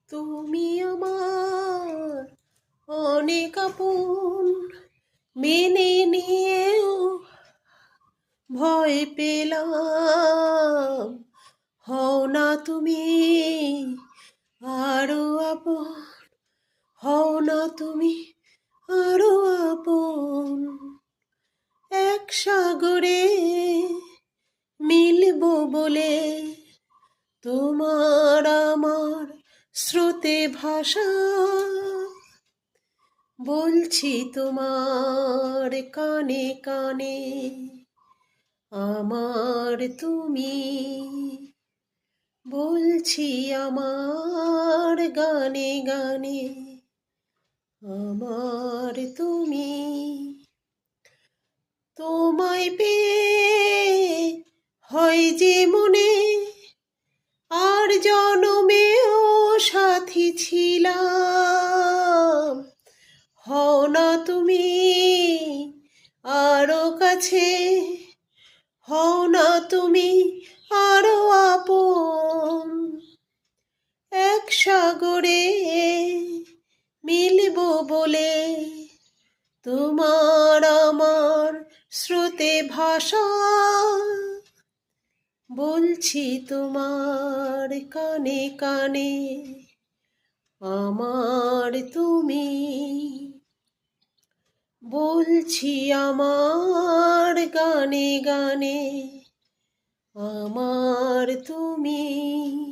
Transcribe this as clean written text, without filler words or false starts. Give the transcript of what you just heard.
তুমি আমার অনেক আপন, মেনে নিয়েও ভয় পেলাম। হও না তুমি আরো আপন, হও না তুমি আরো আপন। এক সাগরে মিলবো বলে তোমার আমার স্রোতে ভাষা বলছি তোমার কানে কানে। আমার তুমি বলছি আমার গানে গানে। আমার তুমি, তোমায় পেয়ে হয় যে মনে আর জনমেও সাথী ছিলাম। হও না তুমি আরো কাছে, হও না তুমি আরো আপন। এক সাগরে মিলব বলে তোমার আমার স্রোতে ভাষা বলছি তোমার কানে কানে। আমার তুমি বলছি আমার গানে গানে। আমার তুমি।